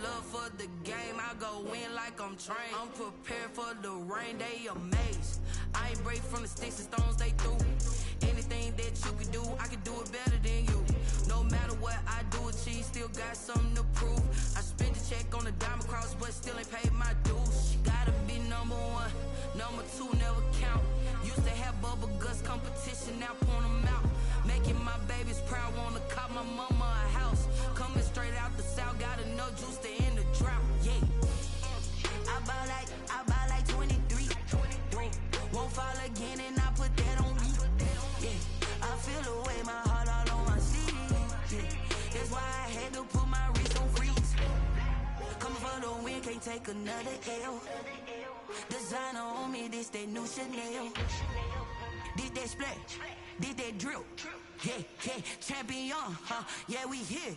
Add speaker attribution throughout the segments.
Speaker 1: love for the game, I go in like I'm trained. I'm prepared for the rain, they amazed. I ain't break from the sticks and stones they threw. Anything that you can do, I can do it better than you. No matter what I do, achieve, still got something to prove. I spent the check on the diamond cross, but still ain't paid my dues. She gotta be number one, number two never count. Used to have bubble guts competition, now point them out. Making my babies proud, wanna cop my mama a house. Coming straight out the south, got enough juice to end the drought. Yeah, I buy like 23. Won't fall again, and I put that on me. Yeah, I feel the way, my heart all on my sleeve. Yeah, that's why I had to put my wrist on freeze. Coming for the win, can't take another L. Designer on me, this that new Chanel. Did that splash, did that drill. Yeah, yeah, champion, huh? Yeah, we here.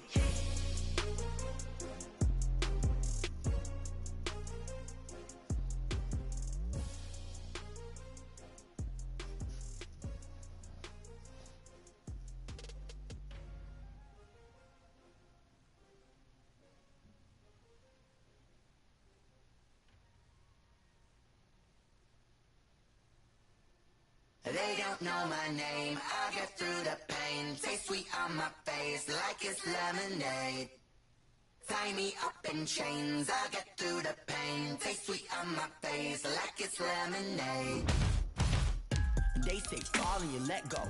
Speaker 2: They don't know my name, I get through the pain. Taste sweet on my face like it's lemonade. Tie me up in chains, I get through the pain. Taste sweet on my face like it's lemonade. They say fall and you let go,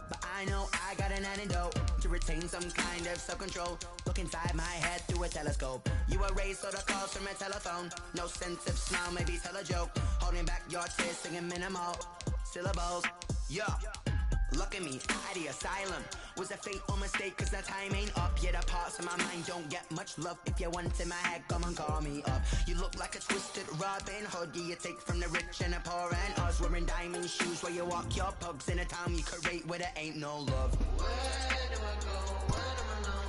Speaker 2: but I know I got an antidote to retain some kind of self-control. Look inside my head through a telescope. You erase all the calls from a telephone. No sense of smile, maybe tell a joke. Holding back your tears, singing minimal syllables. Yeah, look at me, at the asylum. Was a fate or mistake, cause the time ain't up. Yeah, the parts of my mind don't get much love. If you want in my head, come and call me up. You look like a twisted Robin Hood. Yeah, you take from the rich and the poor and us. Wearing diamond shoes where you walk your pugs in a town you create where there ain't no love. Where do I go? Where do I know?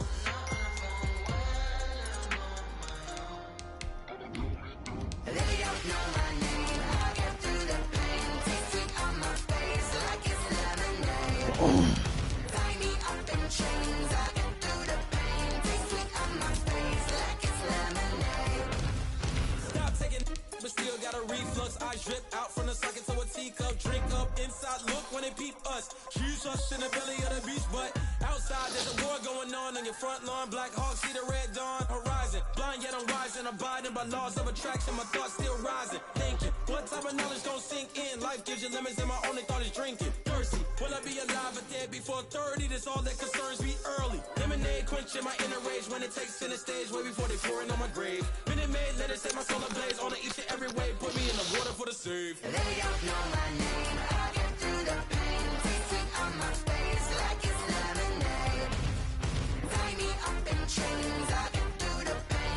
Speaker 2: They don't know my name. I get through the pain. Taste sweet on my face like it's lemonade. Tie me up in chains. I get through the pain. Taste sweet on my face like it's lemonade.
Speaker 3: Stop taking, but still got a reflux. I drip out from the socket to a teacup. Drink up inside, look when they peep us. Choose us in the belly of the beast, but outside there's a war going on your front lawn. Black Hawk, see the red dawn horizon. Blind yet I'm rising, abiding by laws of attraction. My thoughts still rising, thinking what type of knowledge don't sink in. Life gives you limits and my only thought is drinking. Thirsty, will I be alive or dead before 30? That's all that concerns me early. Lemonade quenching my inner rage when it takes center stage way before they pouring on my grave. Minute Maid, let it set my soul ablaze on each and every way. Put me in the water for the save.
Speaker 2: They don't know my name, I get through the pain. Taste sweet on my face like it's lemonade. Tie me up in chains, I get through the pain.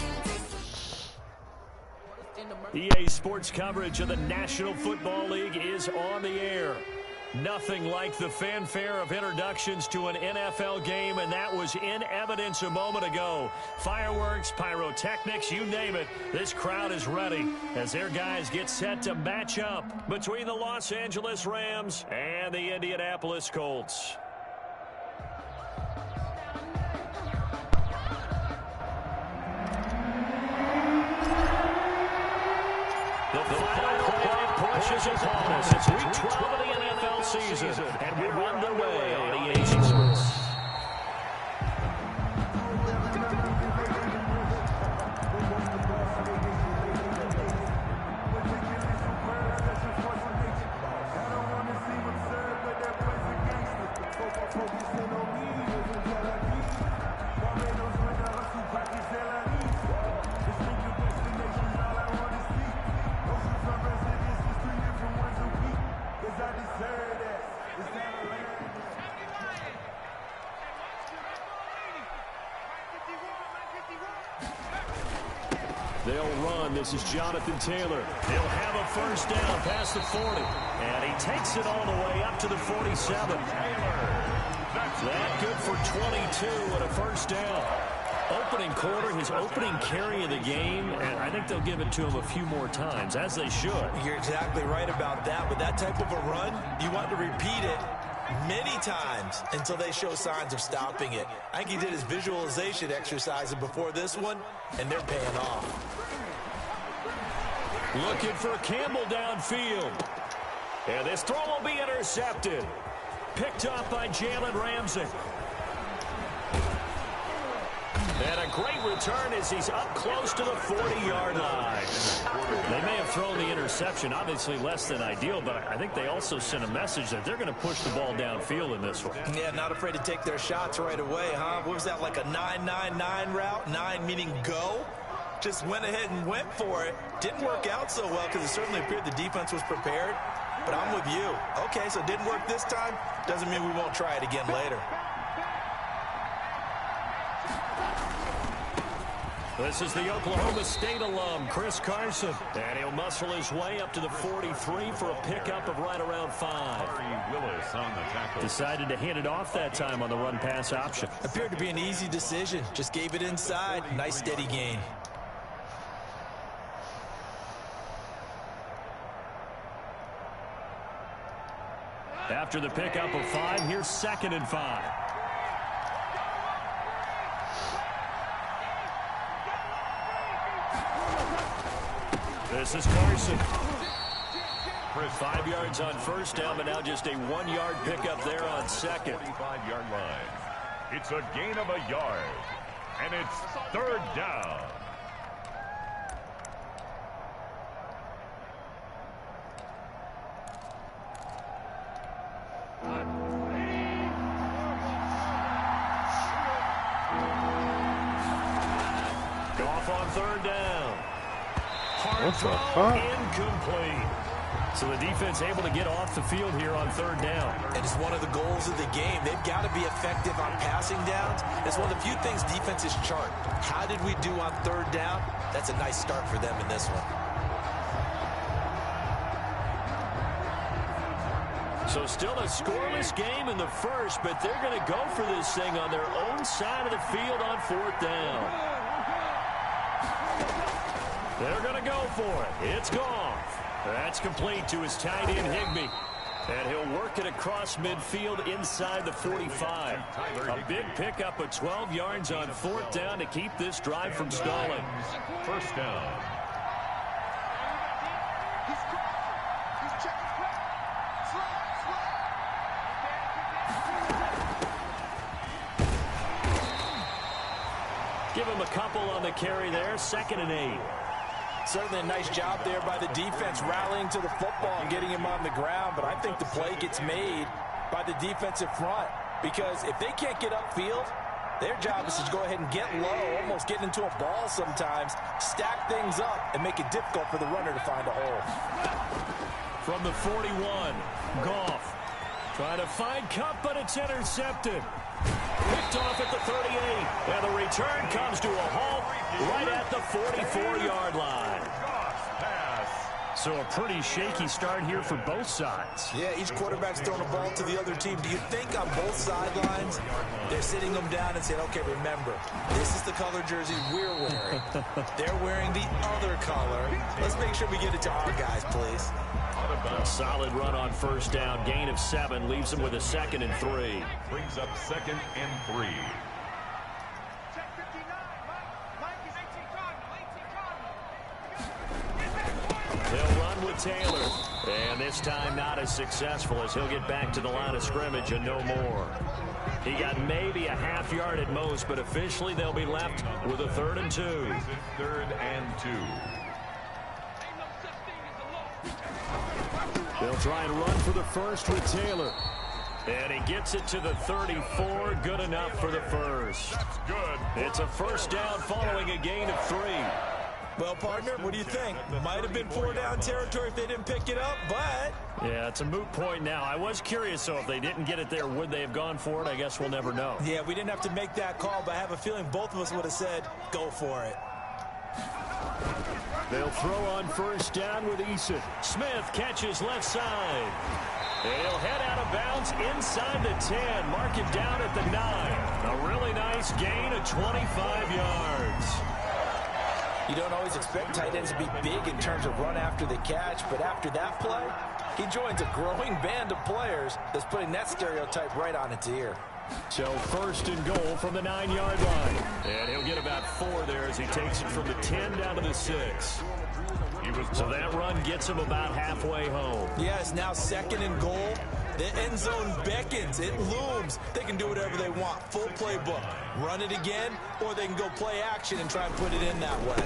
Speaker 4: EA Sports coverage of the National Football League is on the air. Nothing like the fanfare of introductions to an NFL game, and that was in evidence a moment ago. Fireworks, pyrotechnics, you name it. This crowd is ready as their guys get set to match up between the Los Angeles Rams and the Indianapolis Colts. The final play pushes upon us. It's week 12 of the NFL season, and we're underway on EA Sports. They'll run. This is Jonathan Taylor. He'll have a first down past the 40. And he takes it all the way up to the 47. That good for 22 and a first down. Opening quarter, his opening carry of the game, and I think they'll give it to him a few more times, as they should.
Speaker 5: You're exactly right about that. With that type of a run, you want to repeat it many times until they show signs of stopping it. I think he did his visualization exercises before this one, and they're paying off.
Speaker 4: Looking for Campbell downfield. And this throw will be intercepted. Picked up by Jalen Ramsey. And a great return as he's up close to the 40-yard line. They may have thrown the interception, obviously less than ideal, but I think they also sent a message that they're going to push the ball downfield in this one.
Speaker 5: Yeah, not afraid to take their shots right away, huh? What was that, like a 9-9-9 route? 9 meaning go? Just went ahead and went for it. Didn't work out so well because it certainly appeared the defense was prepared. But I'm with you. Okay, so it didn't work this time. Doesn't mean we won't try it again later.
Speaker 4: This is the Oklahoma State alum, Chris Carson. And he'll muscle his way up to the 43 for a pickup of right around 5.
Speaker 6: Willis on the tackle.
Speaker 4: Decided to hand it off that time on the run-pass option.
Speaker 5: Appeared to be an easy decision. Just gave it inside. Nice steady gain.
Speaker 4: After the pickup of 5, here's 2nd and 5. This is Carson. 5 yards on first down, but now just a 1-yard pickup there on 2nd.
Speaker 6: 25-yard line. It's a gain of a yard. And it's 3rd down.
Speaker 4: Off on 3rd down. Hard
Speaker 7: What the
Speaker 4: throw,
Speaker 7: fuck?
Speaker 4: incomplete. So the defense able to get off the field here on 3rd down.
Speaker 5: And it's one of the goals of the game. They've got to be effective on passing downs. It's one of the few things defenses chart. How did we do on 3rd down? That's a nice start for them in this one.
Speaker 4: So still a scoreless game in the first, but they're going to go for this thing on their own side of the field on 4th down. They're going to go for it. It's gone. That's complete to his tight end, Higbee. And he'll work it across midfield inside the 45. A big pickup of 12 yards on 4th down to keep this drive from stalling.
Speaker 6: 1st down.
Speaker 4: Give him a couple on the carry there. 2nd and 8.
Speaker 5: Certainly a nice job there by the defense rallying to the football and getting him on the ground, but I think the play gets made by the defensive front because if they can't get upfield, their job is to go ahead and get low, almost get into a ball sometimes, stack things up, and make it difficult for the runner to find a hole.
Speaker 4: From the 41, Goff trying to find Cup, but it's intercepted. Picked off at the 38, and the return comes to a halt right at the 44-yard line. So a pretty shaky start here for both sides.
Speaker 5: Yeah, each quarterback's throwing a ball to the other team. Do you think on both sidelines they're sitting them down and saying, okay, remember, this is the color jersey we're wearing. They're wearing the other color. Let's make sure we get it to our guys, please.
Speaker 4: A solid run on 1st down. Gain of 7 leaves them with a 2nd and 3.
Speaker 6: Brings up 2nd and 3.
Speaker 4: They'll run with Taylor. And this time not as successful as he'll get back to the line of scrimmage and no more. He got maybe a half yard at most, but officially they'll be left with a 3rd and 2.
Speaker 6: 3rd and 2.
Speaker 4: They'll try and run for the first with Taylor. And he gets it to the 34. Good enough for the first.
Speaker 6: That's good.
Speaker 4: It's a 1st down following a gain of 3.
Speaker 5: Well, partner, what do you think? Might have been 4-down territory if they didn't pick it up, but...
Speaker 4: Yeah, it's a moot point now. I was curious, so if they didn't get it there, would they have gone for it? I guess we'll never know.
Speaker 5: Yeah, we didn't have to make that call, but I have a feeling both of us would have said, go for it.
Speaker 4: They'll throw on 1st down with Eason. Smith catches left side. And he'll head out of bounds inside the 10. Mark it down at the 9. A really nice gain of 25 yards.
Speaker 5: You don't always expect tight ends to be big in terms of run after the catch, but after that play, He joins a growing band of players that's putting that stereotype right on its ear.
Speaker 4: So first and goal from the 9-yard line. And he'll get about 4 there as he takes it from the 10 down to the 6. So that run gets him about halfway home.
Speaker 5: Yeah, it's now second and goal. The end zone beckons. It looms. They can do whatever they want. Full playbook. Run it again, or they can go play action and try and put it in that way.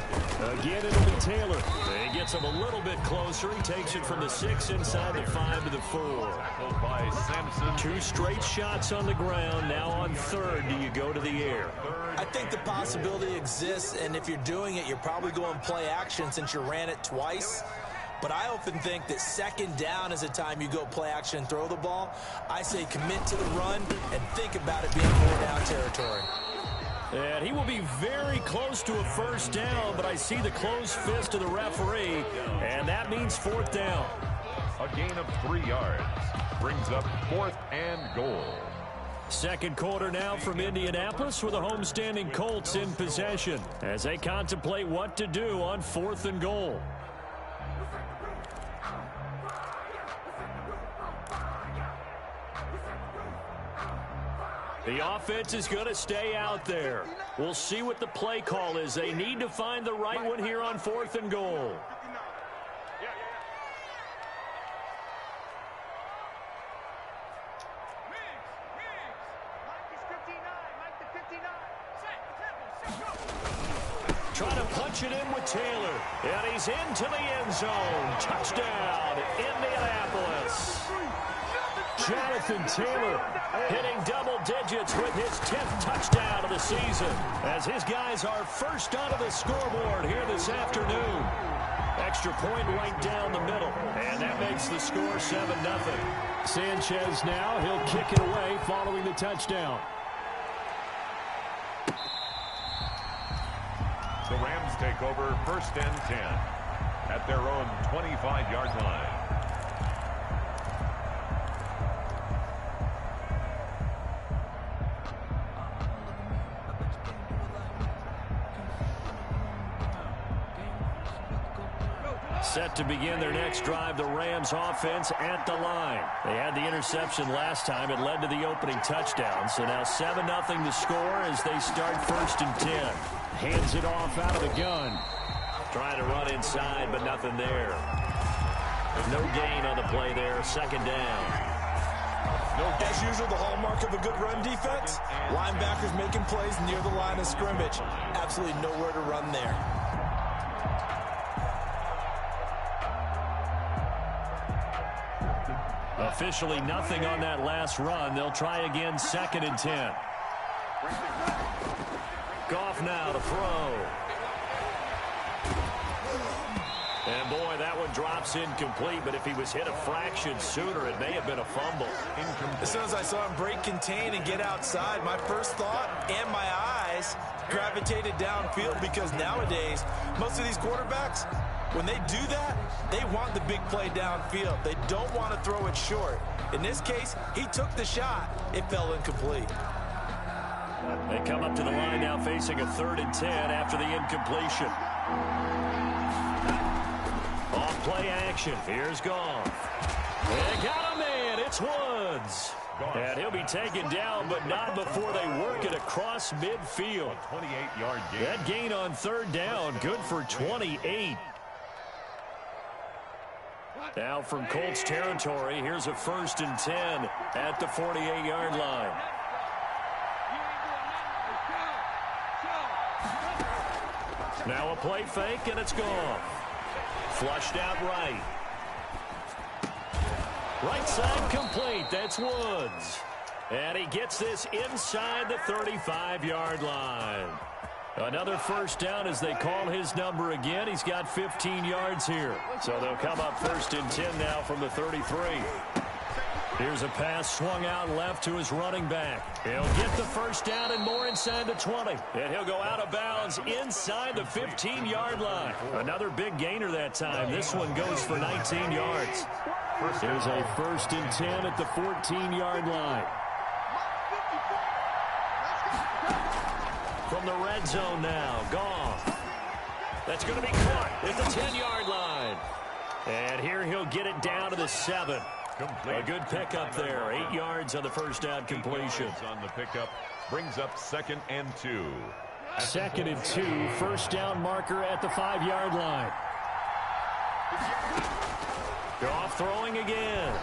Speaker 4: Again, it'll be Taylor. He gets him a little bit closer. He takes it from the 6 inside the 5 to the 4.
Speaker 6: Tackled by Sampson.
Speaker 4: 2 straight shots on the ground. Now on third, do you go to the air?
Speaker 5: I think the possibility exists, and if you're doing it, you're probably going play action since you ran it twice. But I often think that second down is a time you go play action and throw the ball. I say commit to the run and think about it being 4-down territory.
Speaker 4: And he will be very close to a first down, but I see the closed fist of the referee, and that means 4th down.
Speaker 6: A gain of 3 yards. Brings up 4th and goal.
Speaker 4: Second quarter now from Indianapolis with the homestanding Colts in possession as they contemplate what to do on 4th and goal. The offense is going to stay out there. We'll see what the play call is. They need to find the right one here on 4th and goal. Trying to punch it in with Taylor. And he's into the end zone. Touchdown, Indianapolis. Jonathan Taylor hitting double digits with his 10th touchdown of the season as his guys are first onto the scoreboard here this afternoon. Extra point right down the middle, and that makes the score 7-0. Sanchez now, he'll kick it away following the touchdown.
Speaker 6: The Rams take over 1st and 10 at their own 25-yard line.
Speaker 4: Set to begin their next drive, the Rams offense at the line. They had the interception last time. It led to the opening touchdown. So now 7-0 the score as they start 1st and 10. Hands it off out of the gun. Trying to run inside, but nothing there. No gain on the play there. 2nd down.
Speaker 5: As usual, the hallmark of a good run defense, linebackers making plays near the line of scrimmage. Absolutely nowhere to run there.
Speaker 4: Officially nothing on that last run. They'll try again 2nd and 10. Goff now to throw. And boy, that one drops incomplete, but if he was hit a fraction sooner, it may have been a fumble.
Speaker 5: As soon as I saw him break contain and get outside, my first thought and my eyes gravitated downfield because nowadays, most of these quarterbacks, when they do that, they want the big play downfield. They don't want to throw it short. In this case, he took the shot. It fell incomplete.
Speaker 4: They come up to the line now facing a 3rd and 10 after the incompletion. Off play action. Here's Goff. They got a man. It's Woods. And he'll be taken down, but not before they work it across midfield.
Speaker 6: 28-yard gain.
Speaker 4: That gain on 3rd down, good for 28. Now from Colts territory, here's a 1st and 10 at the 48-yard line. Now a play fake, and it's gone. Flushed out right. Right side complete. That's Woods. And he gets this inside the 35-yard line. Another 1st down as they call his number again. He's got 15 yards here. So they'll come up 1st and 10 now from the 33. Here's a pass swung out left to his running back. He'll get the 1st down and more inside the 20. And he'll go out of bounds inside the 15-yard line. Another big gainer that time. This one goes for 19 yards. Here's a 1st and 10 at the 14-yard line. From the red zone now, Goff. That's going to be caught at the 10-yard line. And here he'll get it down to the 7. A good pickup there. 8 yards on the first down completion.
Speaker 6: On the pickup brings up 2nd and 2.
Speaker 4: 2nd and 2. First down marker at the 5-yard line. Goff throwing again.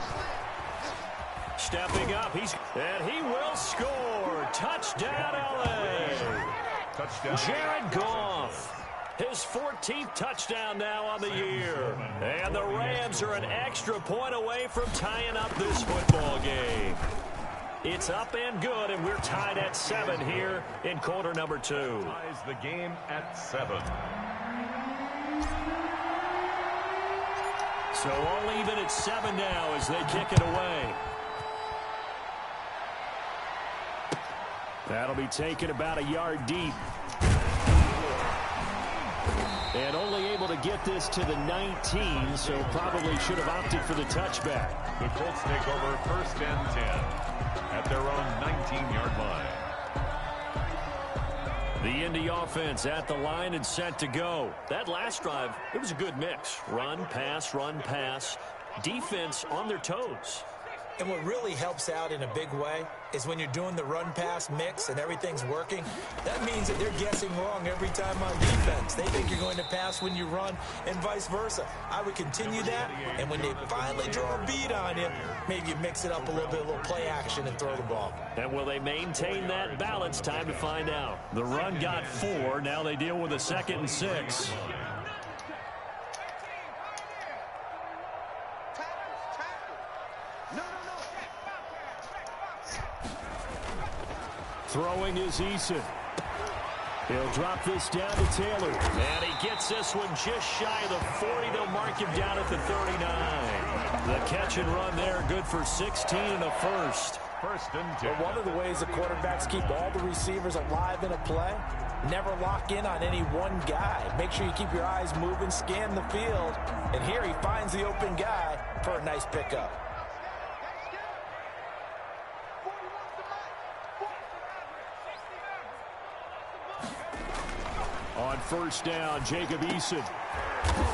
Speaker 4: Stepping up. And he will score. Touchdown, LA.
Speaker 6: Touchdown.
Speaker 4: Jared Goff. His 14th touchdown now on the year. And the Rams are an extra point away from tying up this football game. It's up and good, and we're tied at 7 here in quarter number 2.
Speaker 6: Ties the game at 7.
Speaker 4: So all even at 7 now as they kick it away. That'll be taken about a yard deep. And only able to get this to the 19, so probably should have opted for the touchback.
Speaker 6: The Colts take over 1st and 10 at their own 19-yard line.
Speaker 4: The Indy offense at the line and set to go. That last drive, it was a good mix. Run, pass, defense on their toes.
Speaker 5: And what really helps out in a big way is when you're doing the run-pass mix and everything's working, that means that they're guessing wrong every time on defense. They think you're going to pass when you run and vice versa. I would continue that, and when they finally draw a bead on you, maybe you mix it up a little bit, a little play action and throw the ball.
Speaker 4: And will they maintain that balance? Time to find out. The run got 4. Now they deal with a 2nd and 6. Throwing is Eason. He'll drop this down to Taylor. And he gets this one just shy of the 40. They'll mark him down at the 39. The catch and run there, good for 16 and a first.
Speaker 6: 1st and 10.
Speaker 5: But one of the ways the quarterbacks keep all the receivers alive in a play, never lock in on any one guy. Make sure you keep your eyes moving, scan the field. And here he finds the open guy for a nice pickup.
Speaker 4: On 1st down, Jacob Eason.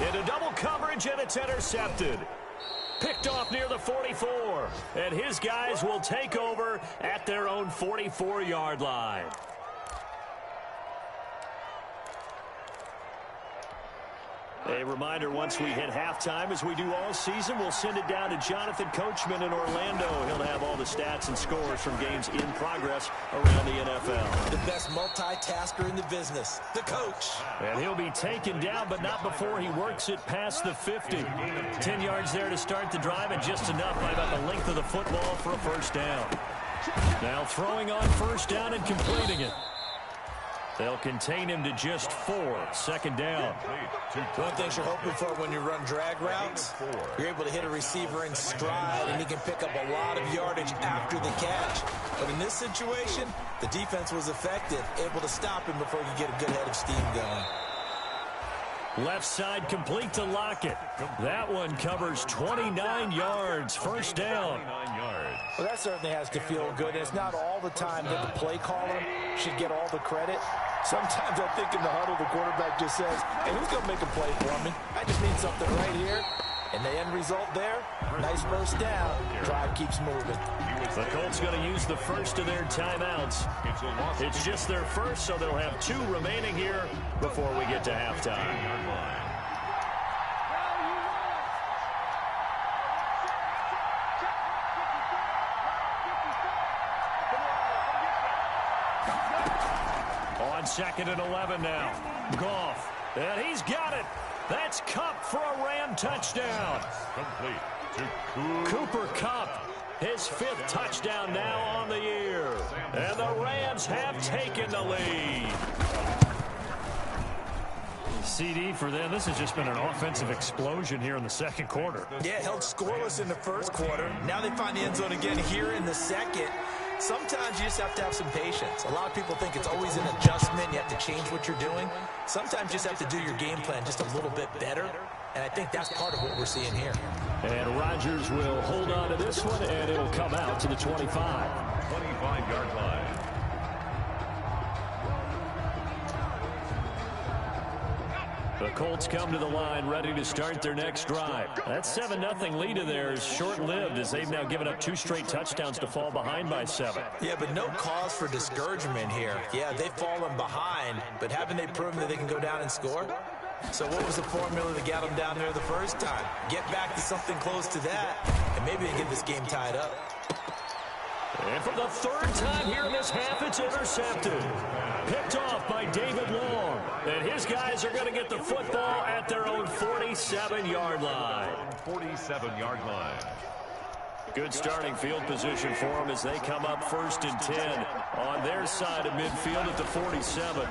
Speaker 4: Into double coverage, and it's intercepted. Picked off near the 44. And his guys will take over at their own 44-yard line. A reminder, once we hit halftime, as we do all season, we'll send it down to Jonathan Coachman in Orlando. He'll have all the stats and scores from games in progress around the NFL.
Speaker 5: The best multitasker in the business, the coach.
Speaker 4: And he'll be taken down, but not before he works it past the 50. 10 yards there to start the drive, and just enough by about the length of the football for a first down. Now throwing on 1st down and completing it. They'll contain him to just 4. 2nd down.
Speaker 5: One thing you're hoping for when you run drag routes, you're able to hit a receiver in stride, and he can pick up a lot of yardage after the catch. But in this situation, the defense was effective, able to stop him before he could get a good head of steam going.
Speaker 4: Left side complete to Lockett. That one covers 29 yards. 1st down.
Speaker 6: 29 yards.
Speaker 5: Well, that certainly has to feel good. And it's not all the time that the play caller should get all the credit. Sometimes I think in the huddle, the quarterback just says, hey, who's going to make a play for me? I just need something right here. And the end result there, nice first down. Drive keeps moving.
Speaker 4: The Colts going to use the first of their timeouts. It's just their first, so they'll have 2 remaining here before we get to halftime. On 2nd and 11 now. Goff. And he's got it. That's Kupp for a Ram touchdown.
Speaker 6: Complete to
Speaker 4: Cooper Kupp, his 5th touchdown now on the year. And the Rams have taken the lead. CD for them. This has just been an offensive explosion here in the 2nd quarter.
Speaker 5: Yeah, held scoreless in the 1st quarter. Now they find the end zone again here in the 2nd. Sometimes you just have to have some patience. A lot of people think it's always an adjustment. You have to change what you're doing. Sometimes you just have to do your game plan just a little bit better. And I think that's part of what we're seeing here.
Speaker 4: And Rodgers will hold on to this one, and it'll come out to the 25.
Speaker 6: 25-yard line.
Speaker 4: The Colts come to the line ready to start their next drive. That 7-0 lead of theirs is short-lived as they've now given up 2 straight touchdowns to fall behind by 7.
Speaker 5: Yeah, but no cause for discouragement here. Yeah, they've fallen behind, but haven't they proven that they can go down and score? So what was the formula that got them down there the first time? Get back to something close to that, and maybe they get this game tied up.
Speaker 4: And for the 3rd time here in this half, it's intercepted. Picked off by David Long. And his guys are going to get the football at their own 47-yard line.
Speaker 6: 47-yard line.
Speaker 4: Good starting field position for them as they come up 1st and 10 on their side of midfield at the 47.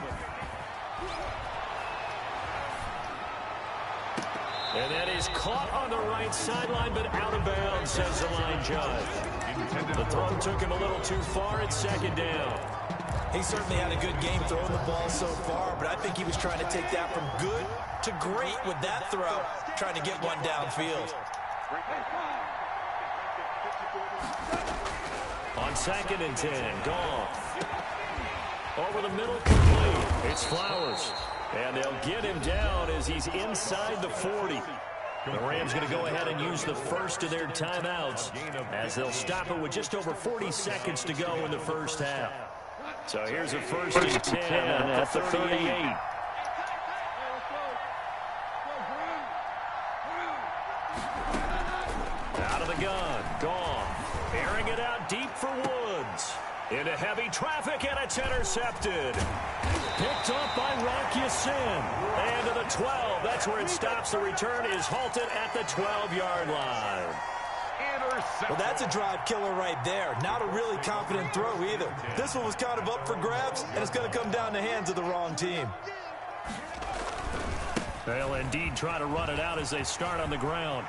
Speaker 4: And that is caught on the right sideline, but out of bounds, says the line judge. The throw took him a little too far at 2nd down.
Speaker 5: He certainly had a good game throwing the ball so far, but I think he was trying to take that from good to great with that throw, trying to get one downfield.
Speaker 4: On 2nd and 10, gone. Over the middle, complete. It's Flowers. And they'll get him down as he's inside the 40. The Rams going to go ahead and use the first of their timeouts as they'll stop it with just over 40 seconds to go in the first half. So here's a 1st and 10 at the 38. Out of the gun, gone. Airing it out deep for Woods. Into heavy traffic, and it's intercepted. Picked up by Rock Ya-Sin. And to the 12. That's where it stops. The return is halted at the 12-yard line.
Speaker 5: Well, that's a drive killer right there. Not a really confident throw either. This one was kind of up for grabs, and it's going to come down the hands of the wrong team.
Speaker 4: They'll indeed try to run it out as they start on the ground.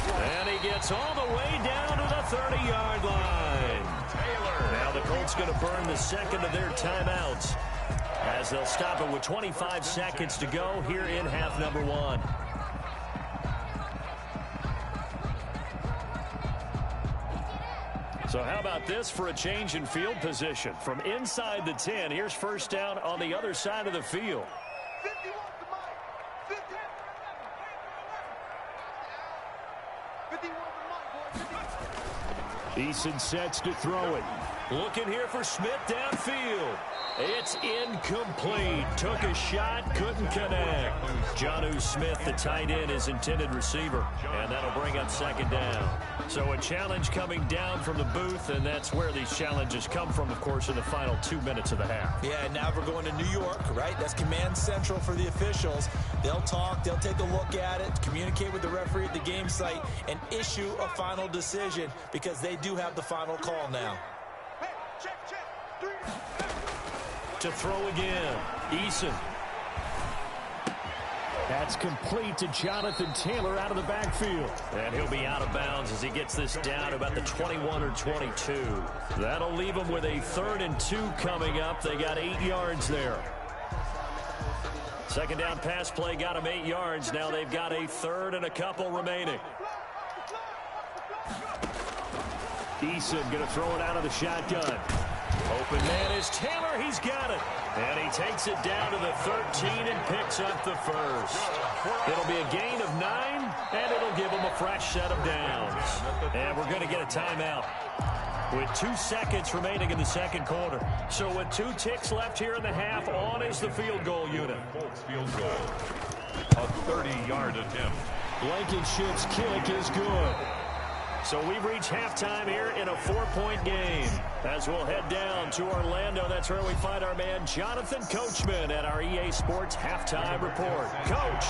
Speaker 4: And he gets all the way down to the 30-yard line. Now the Colts going to burn the 2nd of their timeouts as they'll stop it with 25 seconds to go here in half number 1. So how about this for a change in field position? From inside the 10, here's 1st down on the other side of the field. Eason sets to throw it. Looking here for Smith downfield. It's incomplete. Took a shot, couldn't connect. Jonnu Smith, the tight end, is intended receiver. And that'll bring up 2nd down. So a challenge coming down from the booth, and that's where these challenges come from, of course, in the final 2 minutes of the half.
Speaker 5: Yeah, and now we're going to New York, right? That's command central for the officials. They'll talk, they'll take a look at it, communicate with the referee at the game site, and issue a final decision because they do have the final call now.
Speaker 4: To throw again, Eason. That's complete to Jonathan Taylor out of the backfield. And he'll be out of bounds as he gets this down to about the 21 or 22. That'll leave them with a 3rd and 2 coming up. They got 8 yards there. 2nd down pass play got them 8 yards. Now they've got a 3rd and a couple remaining. Eason going to throw it out of the shotgun. Open man is Taylor. He's got it. And he takes it down to the 13 and picks up the 1st. It'll be a gain of 9, and it'll give him a fresh set of downs. And we're going to get a timeout with 2 seconds remaining in the 2nd quarter. So with 2 ticks left here in the half, on is the field goal unit.
Speaker 6: Colts field goal. A 30-yard attempt.
Speaker 4: Blankenship's kick is good. So we've reached halftime here in a 4-point game. As we'll head down to Orlando, that's where we find our man Jonathan Coachman at our EA Sports Halftime Report. Coach,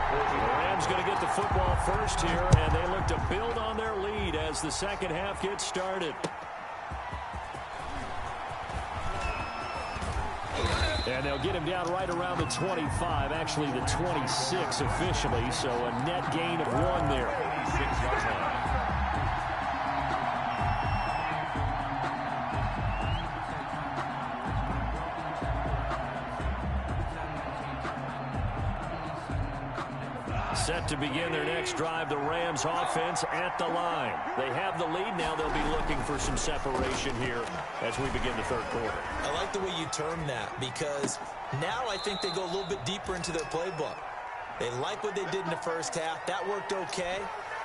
Speaker 4: the Rams going to get the football first here, and they look to build on their lead as the 2nd half gets started. And they'll get him down right around the 25, actually the 26 officially, so a net gain of 1 there.
Speaker 6: 26-yard line.
Speaker 4: Set to begin their next drive, the Rams offense at the line. They have the lead now. They'll be looking for some separation here as we begin the third quarter.
Speaker 5: I like the way you term that, because now I think they go a little bit deeper into their playbook. They like what they did in the first half. That worked okay.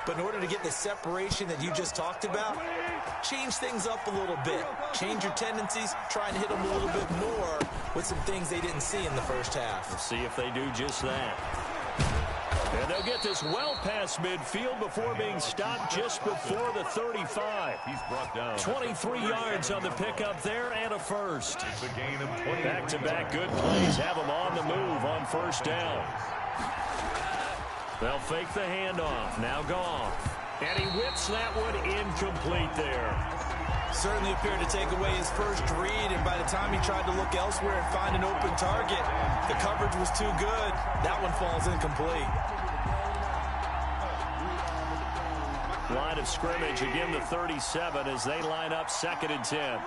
Speaker 5: But in order to get the separation that you just talked about, change things up a little bit. Change your tendencies, try and hit them a little bit more with some things they didn't see in the first half.
Speaker 4: Let's see if they do just that. And they'll get this well past midfield before being stopped just before the 35.
Speaker 6: He's brought down
Speaker 4: 23 yards on the pickup there and a first.
Speaker 6: It's a gain of 20.
Speaker 4: Back-to-back good plays have them on the move on first down. They'll fake the handoff. Now Goff. And he whips that one incomplete there.
Speaker 5: Certainly appeared to take away his first read, and by the time he tried to look elsewhere and find an open target, the coverage was too good. That one falls incomplete.
Speaker 4: Line of scrimmage, again the 37 as they line up 2nd and 10.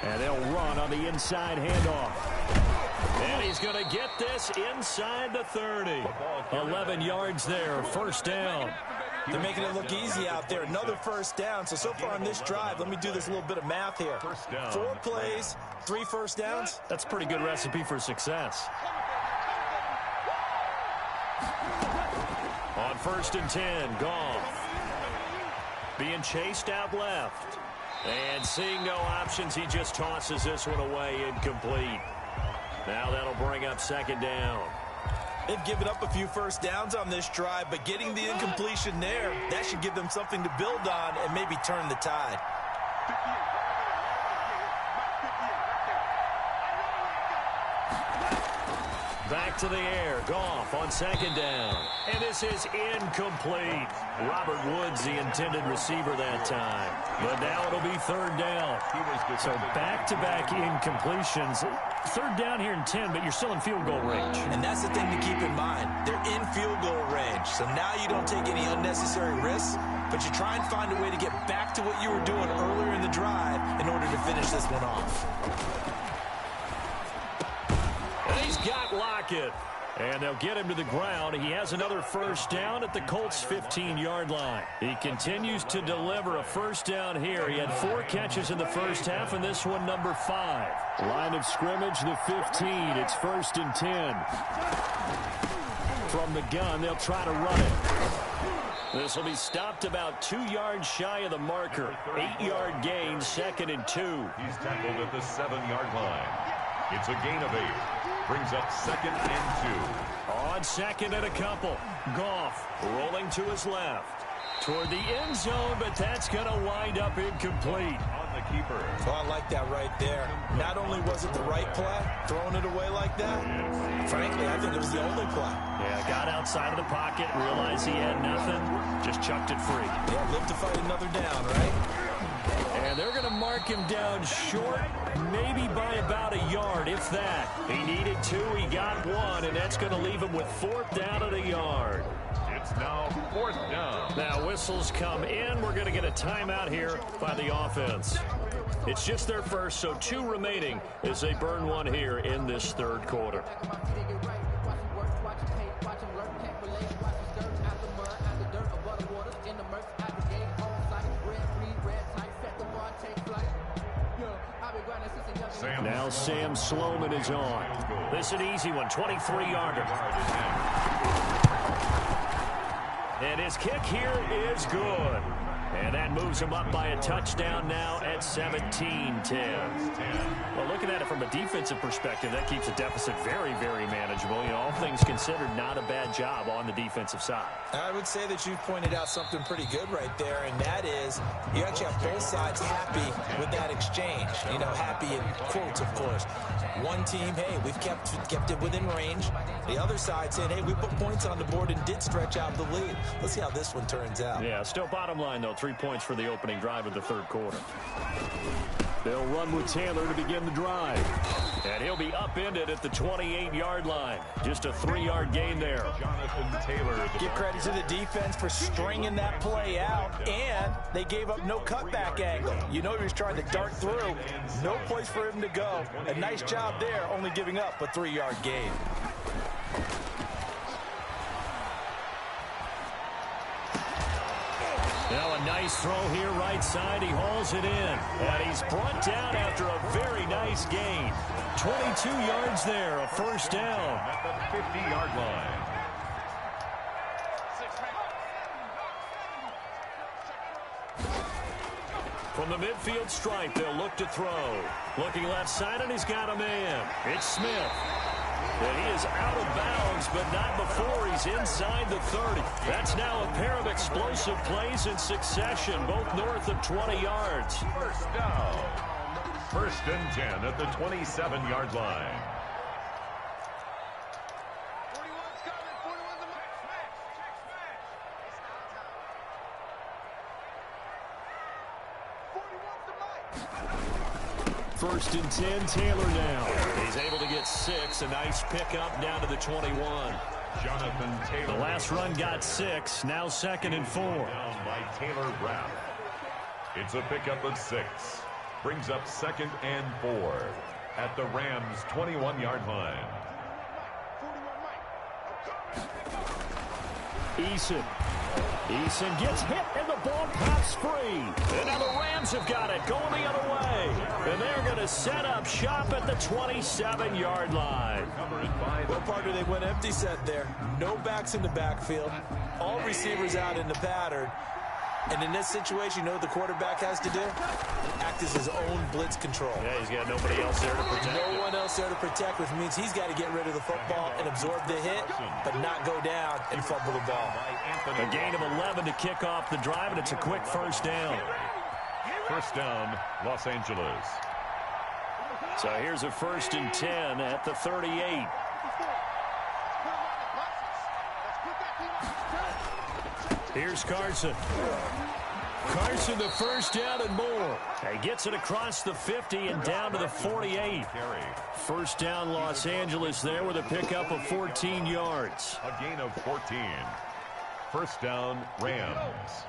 Speaker 4: And they'll run on the inside handoff. And he's going to get this inside the 30. 11 yards there, first down.
Speaker 5: They're making it look easy out there. Another first down. So far on this drive, let me do this little bit of math here. 4 plays, 3 first downs.
Speaker 4: That's a pretty good recipe for success. On 1st and 10, Goff. Being chased out left. And seeing no options, he just tosses this one away, incomplete. Now that'll bring up 2nd down.
Speaker 5: They've given up a few first downs on this drive, but getting the incompletion there, that should give them something to build on and maybe turn the tide.
Speaker 4: Back to the air. Goff on 2nd down. And this is incomplete. Robert Woods, the intended receiver that time. But now it'll be 3rd down.
Speaker 7: So back-to-back incompletions. 3rd down here in 10, but you're still in field goal range.
Speaker 5: And that's the thing to keep in mind. They're in field goal range. So now you don't take any unnecessary risks, but you try and find a way to get back to what you were doing earlier in the drive in order to finish this one off.
Speaker 4: And he's got Lockett. And they'll get him to the ground. He has another first down at the Colts' 15-yard line. He continues to deliver a first down here. He had 4 catches in the first half, and this one number 5. Line of scrimmage, the 15. It's 1st and 10. From the gun, they'll try to run it. This will be stopped about 2 yards shy of the marker. 8-yard gain, 2nd and 2.
Speaker 6: He's tackled at the 7-yard line. It's a gain of 8. Brings up 2nd and 2.
Speaker 4: On 2nd and a couple. Goff rolling to his left. Toward the end zone, but that's going to wind up incomplete.
Speaker 6: On the keeper.
Speaker 5: Oh, I like that right there. Not only was it the right play, throwing it away like that, frankly, I think it was the only play.
Speaker 4: Yeah, got outside of the pocket, realized he had nothing, just chucked it free.
Speaker 5: Yeah, live to fight another down, right?
Speaker 4: And they're going to mark him down short, maybe by about a yard, if that. He needed 2, he got 1, and that's going to leave him with 4th down at a yard.
Speaker 6: It's now 4th down.
Speaker 4: Now whistles come in. We're going to get a timeout here by the offense. It's just their first, so 2 remaining as they burn one here in this 3rd quarter. Now Sam Sloman is on. This is an easy one, 23-yarder. And his kick here is good. And that moves him up by a touchdown now at 17-10. Well, looking at it from a defensive perspective, that keeps the deficit very, very manageable. You know, all things considered, not a bad job on the defensive side.
Speaker 5: I would say that you've pointed out something pretty good right there, and that is you actually have both sides happy with that exchange. You know, happy in quotes, of course. One team, hey, we've kept it within range. The other side saying, hey, we put points on the board and did stretch out the lead. Let's see how this one turns out.
Speaker 4: Yeah, still bottom line, though, 3 points for the opening drive of the 3rd quarter. They'll run with Taylor to begin the drive. And he'll be upended at the 28-yard line. Just a 3-yard gain there.
Speaker 6: Jonathan Taylor.
Speaker 5: Give credit to the defense for stringing that play out, and they gave up no cutback angle. You know he was trying to dart through. No place for him to go. A nice job there, only giving up a 3-yard gain.
Speaker 4: Nice throw here right side. He hauls it in. And he's brought down after a very nice gain. 22 yards there, a first down.
Speaker 6: At the 50-yard line.
Speaker 4: From the midfield stripe, they'll look to throw. Looking left side, and he's got a man. It's Smith. And he is out of bounds, but not before he's inside the 30. That's now a pair of explosive plays in succession, both north of 20 yards.
Speaker 6: First down. 1st and 10 at the 27-yard line.
Speaker 4: First and 10, Taylor now. He's able to get 6. A nice pickup down to the 21.
Speaker 6: Jonathan Taylor.
Speaker 4: The last run got 6. Now 2nd and 4.
Speaker 6: Down by Taylor Rapp. It's a pickup of 6. Brings up 2nd and 4 at the Rams' 21-yard line.
Speaker 4: Eason gets hit, and the ball pops free. And now the Rams have got it, going the other way. And they're going to set up shop at the 27-yard line.
Speaker 5: Well, partner, they went empty set there. No backs in the backfield. All receivers out in the pattern. And in this situation, you know what the quarterback has to do? Act as his own blitz control.
Speaker 4: Yeah, he's got nobody else there to protect.
Speaker 5: No one else there to protect, which means he's got to get rid of the football and absorb the hit, but not go down and fumble the ball.
Speaker 4: A gain of 11 to kick off the drive, and it's a quick first down.
Speaker 6: First down, Los Angeles.
Speaker 4: So here's a 1st and 10 at the 38. Here's Carson. Carson, the first down and more. He gets it across the 50 and down to the 48. First down, Los Angeles there with a pickup of 14 yards.
Speaker 6: A gain of 14. First down, Rams.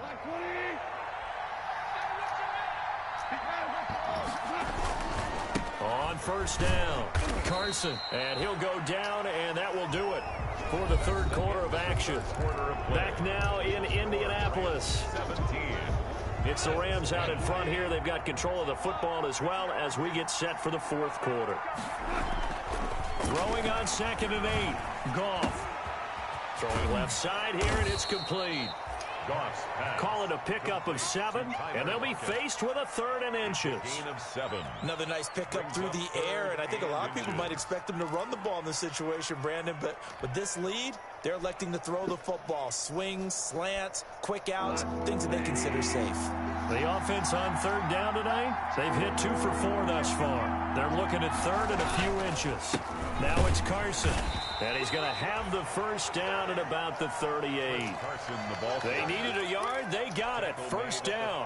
Speaker 4: On first down, Carson. And he'll go down, and that will do it for the 3rd quarter of action. Back now in Indianapolis.
Speaker 6: 17.
Speaker 4: It's the Rams out in front here. They've got control of the football as well as we get set for the 4th quarter. Throwing on 2nd and 8. Goff. Throwing left side here, and it's complete.
Speaker 6: Goff's pass.
Speaker 4: Call it a pickup of 7, and they'll be faced with a 3rd and inches.
Speaker 6: Gain of 7.
Speaker 5: Another nice pickup through the air, and I think a lot of people might expect them to run the ball in this situation, Brandon, but with this lead, they're electing to throw the football. Swings, slants, quick outs, things that they consider safe.
Speaker 4: The offense on 3rd down tonight, they've hit 2 for 4 thus far. They're looking at 3rd and a few inches. Now it's Carson, and he's going to have the first down at about the 38.
Speaker 6: Carson, the ball.
Speaker 4: They needed a yard. They got it. First down.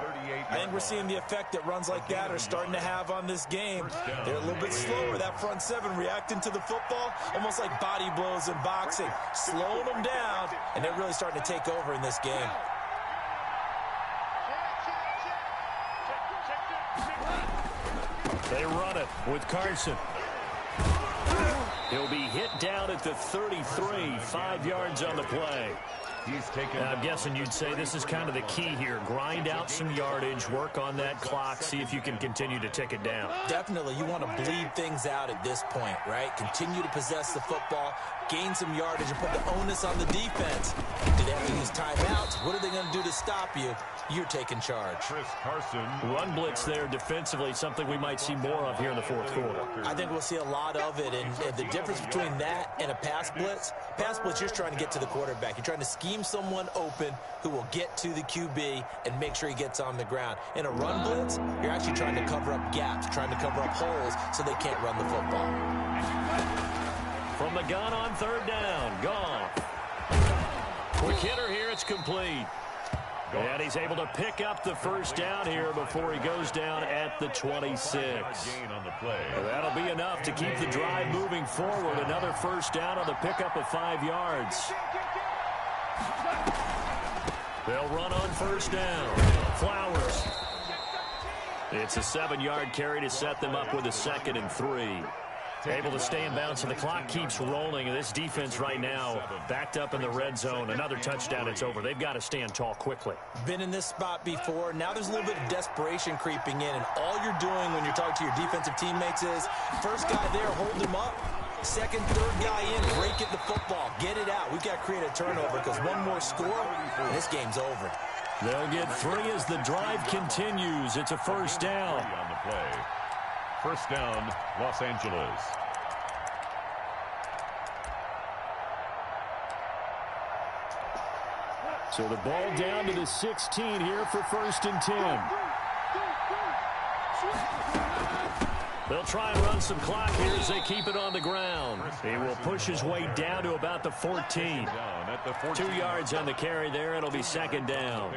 Speaker 5: I think we're seeing the effect that runs like that are starting to have on this game. They're a little bit slower. That front 7 reacting to the football, almost like body blows in boxing. Slowing them down, and they're really starting to take over in this game.
Speaker 4: They run it with Carson. He'll be hit down at the 33, 5 yards on the play.
Speaker 6: He's taken.
Speaker 4: I'm guessing you'd say this is kind of the key here. Grind out some yardage, work on that clock, see if you can continue to tick it down.
Speaker 5: Definitely, you want to bleed things out at this point, right? Continue to possess the football, gain some yardage, and put the onus on the defense. Do they have to use timeouts? What are they going to do to stop you? You're taking charge.
Speaker 6: Chris Carson.
Speaker 4: Run blitz there defensively, something we might see more of here in the 4th quarter.
Speaker 5: I think we'll see a lot of it, and the difference between that and a pass blitz, you're trying to get to the quarterback. You're trying to scheme someone open who will get to the QB and make sure he gets on the ground. In a run blitz, you're actually trying to cover up gaps, trying to cover up holes so they can't run the football.
Speaker 4: From the gun on 3rd down, Goff. Quick hitter here, it's complete. And he's able to pick up the first down here before he goes down at the 26.
Speaker 6: Gain on the play.
Speaker 4: That'll be enough to keep the drive moving forward. Another first down on the pickup of 5 yards. They'll run on first down. Flowers. It's a 7-yard carry to set them up with a 2nd and 3. Able to stay in bounds, and the clock keeps rolling. This defense right now backed up in the red zone. Another touchdown, it's over. They've got to stand tall quickly.
Speaker 5: Been in this spot before. Now there's a little bit of desperation creeping in, and all you're doing when you're talking to your defensive teammates is first guy there, hold him up. Second, third guy in, break it the football. Get it out. We've got to create a turnover because one more score, and this game's over.
Speaker 4: They'll get 3 as the drive continues. It's a first down.
Speaker 6: On the play. First down, Los Angeles.
Speaker 4: So the ball down to the 16 here for 1st and 10. They'll try and run some clock here as they keep it on the ground. He will push his way down to about the 14. 2 yards on the carry there. It'll be 2nd down.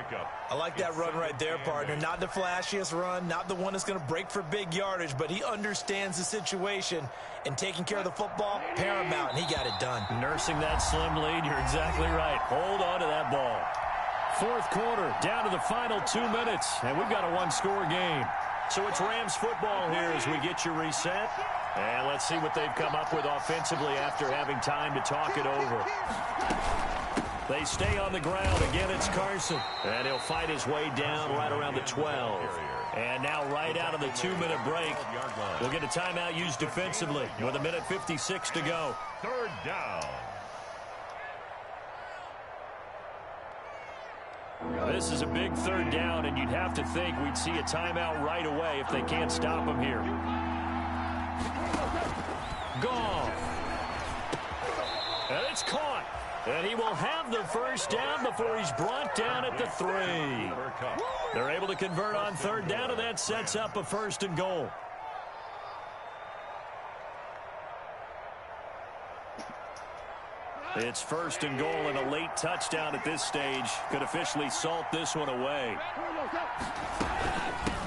Speaker 5: I like that run right there, partner. Not the flashiest run, not the one that's going to break for big yardage, but he understands the situation, and taking care of the football, paramount, and he got it done.
Speaker 4: Nursing that slim lead, you're exactly right. Hold on to that ball. 4th quarter, down to the final 2 minutes, and we've got a 1-score game. So it's Rams football here as we get you reset. And let's see what they've come up with offensively after having time to talk it over. They stay on the ground. Again, it's Carson. And he'll fight his way down right around the 12. And now right out of the 2-minute break, we'll get a timeout used defensively with 1:56 to go.
Speaker 6: 3rd down.
Speaker 4: This is a big 3rd down, and you'd have to think we'd see a timeout right away if they can't stop him here. Gone. And it's caught. And he will have the first down before he's brought down at the 3. They're able to convert on 3rd down, and that sets up a 1st and goal. It's 1st and goal, and a late touchdown at this stage could officially salt this one away.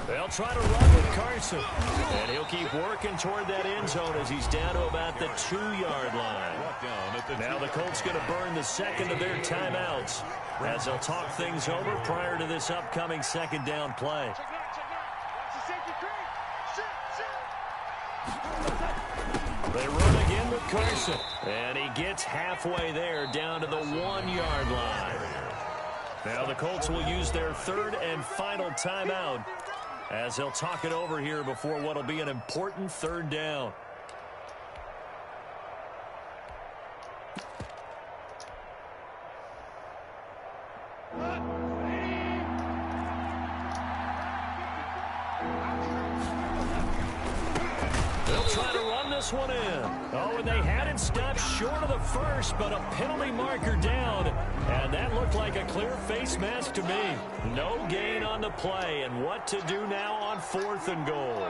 Speaker 4: They'll try to run with Carson, and he'll keep working toward that end zone as he's down to about the 2-yard line. Now the Colts going to burn the 2nd of their timeouts as they'll talk things over prior to this upcoming 2nd down play. They run again with Carson, and he gets halfway there down to the 1-yard line. Now the Colts will use their 3rd and final timeout as they'll talk it over here before what will be an important 3rd down. They'll try to run this one in. Oh, and they had it stopped short of the 1st, but a penalty marker down. And that looked like a clear face mask to me. No gain on the play. And what to do now on 4th and goal?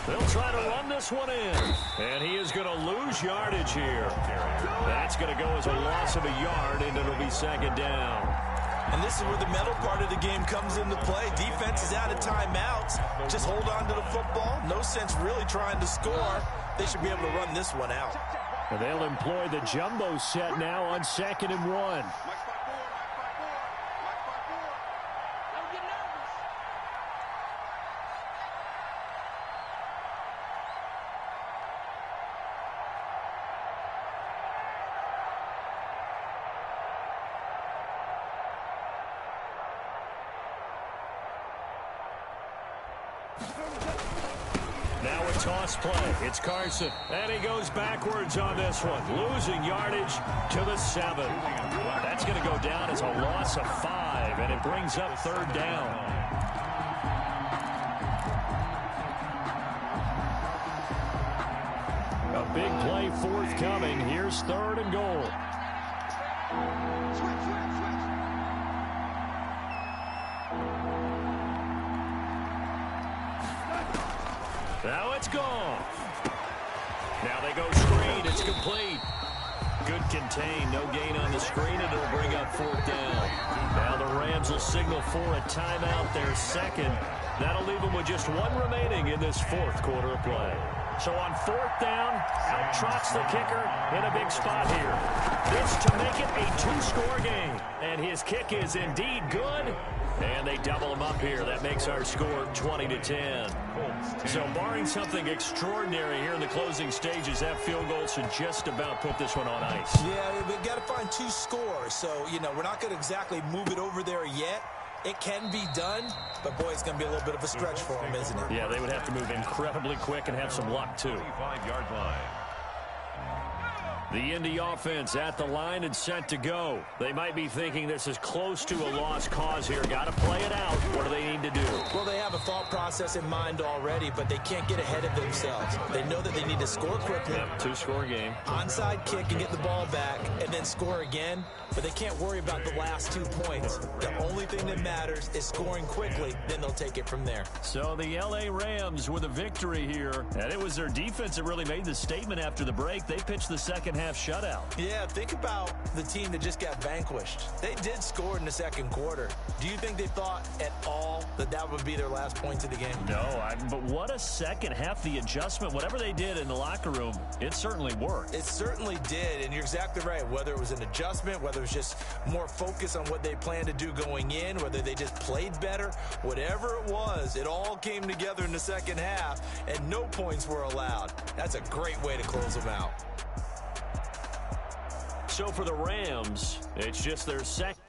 Speaker 4: They'll try to run this one in. And he is going to lose yardage here. That's going to go as a loss of a yard, and it'll be 2nd down.
Speaker 5: And this is where the mental part of the game comes into play. Defense is out of timeouts. Just hold on to the football. No sense really trying to score. They should be able to run this one out.
Speaker 4: And they'll employ the jumbo set now on 2nd and 1. Now a toss play. It's Carson. And he goes backwards on this one. Losing yardage to the 7. That's going to go down as a loss of 5. And it brings up 3rd down. A big play forthcoming. Here's 3rd and goal. Now it's gone. Now they go screen. It's complete. Good contain. No gain on the screen, and it'll bring up 4th down. Now the Rams will signal for a timeout, their 2nd. That'll leave them with just 1 remaining in this 4th quarter of play. So on 4th down, out trots the kicker in a big spot here. This to make it a 2-score game. And his kick is indeed good. And they double them up here. That makes our score 20-10. So barring something extraordinary here in the closing stages, that field goal should just about put this one on ice.
Speaker 5: Yeah, we've got to find 2 scores. So, we're not going to exactly move it over there yet. It can be done, but, boy, it's going to be a little bit of a stretch for them, isn't it?
Speaker 4: Yeah, they would have to move incredibly quick and have some luck, too.
Speaker 6: 25-yard line.
Speaker 4: The Indy offense at the line and set to go. They might be thinking this is close to a lost cause here. Got to play it out. What do they need to do?
Speaker 5: Well, they have a thought process in mind already, but they can't get ahead of themselves. They know that they need to score quickly.
Speaker 4: Yep, 2-score game.
Speaker 5: Onside kick and get the ball back and then score again, but they can't worry about the last 2 points. The only thing that matters is scoring quickly, then they'll take it from there.
Speaker 4: So the L.A. Rams with a victory here, and it was their defense that really made the statement after the break. They pitched the second half shutout.
Speaker 5: Yeah, think about the team that just got vanquished. They did score in the second quarter. Do you think they thought at all that that would be their last points of the game?
Speaker 4: No, but what a second half. The adjustment, whatever they did in the locker room, it certainly worked.
Speaker 5: It certainly did, and you're exactly right. Whether it was an adjustment, whether it was just more focus on what they planned to do going in, whether they just played better, whatever it was, it all came together in the second half, and no points were allowed. That's a great way to close them out.
Speaker 4: So for the Rams, it's just their second.